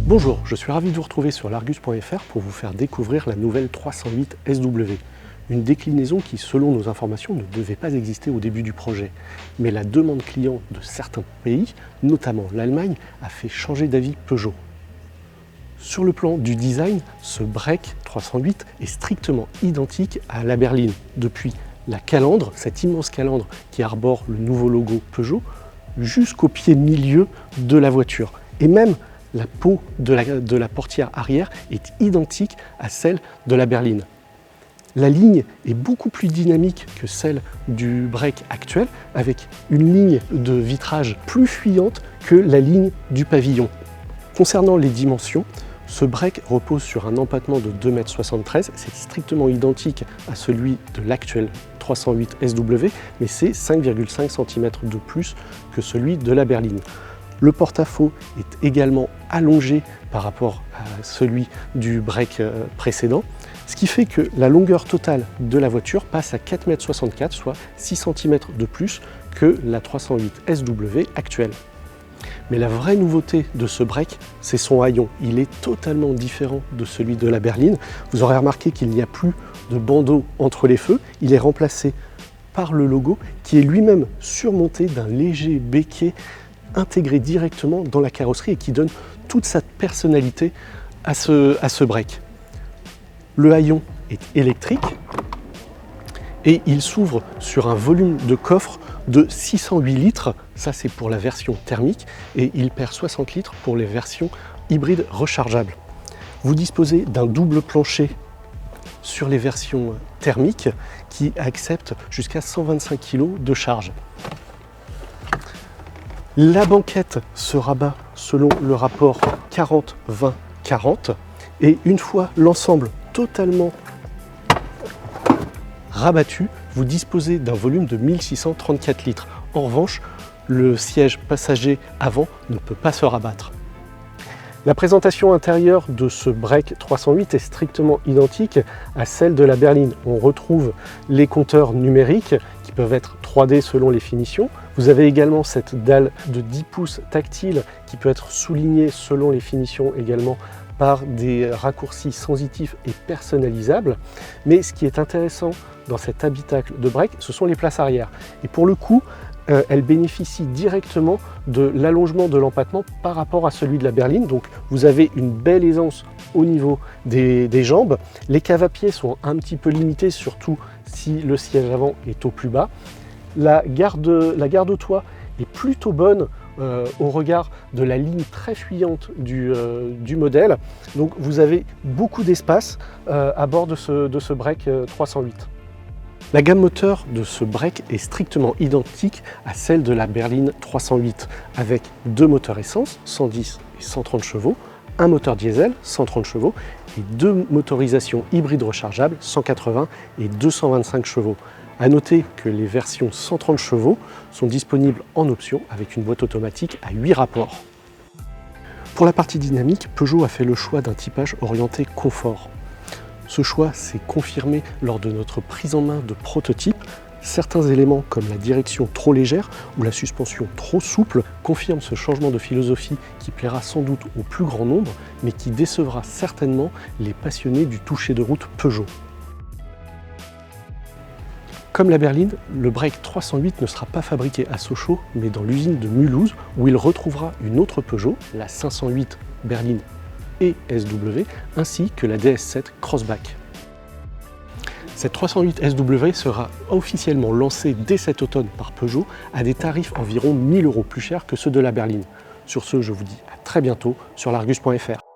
Bonjour, je suis ravi de vous retrouver sur l'Argus.fr pour vous faire découvrir la nouvelle 308 SW. Une déclinaison qui, selon nos informations, ne devait pas exister au début du projet. Mais la demande client de certains pays, notamment l'Allemagne, a fait changer d'avis Peugeot. Sur le plan du design, ce break 308 est strictement identique à la berline. Depuis la calandre, cette immense calandre qui arbore le nouveau logo Peugeot, jusqu'au pied milieu de la voiture. Et même la peau de la portière arrière est identique à celle de la berline. La ligne est beaucoup plus dynamique que celle du break actuel, avec une ligne de vitrage plus fuyante que la ligne du pavillon. Concernant les dimensions, ce break repose sur un empattement de 2,73 m, c'est strictement identique à celui de l'actuel 308 SW, mais c'est 5,5 cm de plus que celui de la berline. Le porte-à-faux est également allongé par rapport à celui du break précédent, ce qui fait que la longueur totale de la voiture passe à 4,64 m, soit 6 cm de plus que la 308 SW actuelle. Mais la vraie nouveauté de ce break, c'est son haillon. Il est totalement différent de celui de la berline. Vous aurez remarqué qu'il n'y a plus de bandeau entre les feux. Il est remplacé par le logo qui est lui-même surmonté d'un léger béquet intégré directement dans la carrosserie et qui donne toute sa personnalité à ce break. Le haillon est électrique et il s'ouvre sur un volume de coffre de 608 litres, ça c'est pour la version thermique, et il perd 60 litres pour les versions hybrides rechargeables. Vous disposez d'un double plancher sur les versions thermiques qui acceptent jusqu'à 125 kg de charge. La banquette se rabat selon le rapport 40-20-40 et une fois l'ensemble totalement rabattu, vous disposez d'un volume de 1634 litres. En revanche, le siège passager avant ne peut pas se rabattre. La présentation intérieure de ce break 308 est strictement identique à celle de la berline. On retrouve les compteurs numériques qui peuvent être 3D selon les finitions. Vous avez également cette dalle de 10 pouces tactile qui peut être soulignée selon les finitions également par des raccourcis sensitifs et personnalisables. Mais ce qui est intéressant dans cet habitacle de break, ce sont les places arrière. Et pour le coup, elle bénéficie directement de l'allongement de l'empattement par rapport à celui de la berline. Donc vous avez une belle aisance au niveau des jambes. Les caves à pied sont un petit peu limitées, surtout si le siège avant est au plus bas. La garde au toit est plutôt bonne au regard de la ligne très fuyante du modèle. Donc vous avez beaucoup d'espace à bord de ce break 308. La gamme moteur de ce break est strictement identique à celle de la berline 308, avec deux moteurs essence, 110 et 130 chevaux, un moteur diesel, 130 chevaux, et deux motorisations hybrides rechargeables, 180 et 225 chevaux. A noter que les versions 130 chevaux sont disponibles en option avec une boîte automatique à 8 rapports. Pour la partie dynamique, Peugeot a fait le choix d'un typage orienté confort. Ce choix s'est confirmé lors de notre prise en main de prototypes. Certains éléments comme la direction trop légère ou la suspension trop souple confirment ce changement de philosophie qui plaira sans doute au plus grand nombre, mais qui décevra certainement les passionnés du toucher de route Peugeot. Comme la berline, le break 308 ne sera pas fabriqué à Sochaux, mais dans l'usine de Mulhouse, où il retrouvera une autre Peugeot, la 508 berline et SW, ainsi que la DS7 Crossback. Cette 308 SW sera officiellement lancée dès cet automne par Peugeot à des tarifs environ 1 000 € plus chers que ceux de la berline. Sur ce, je vous dis à très bientôt sur l'Argus.fr.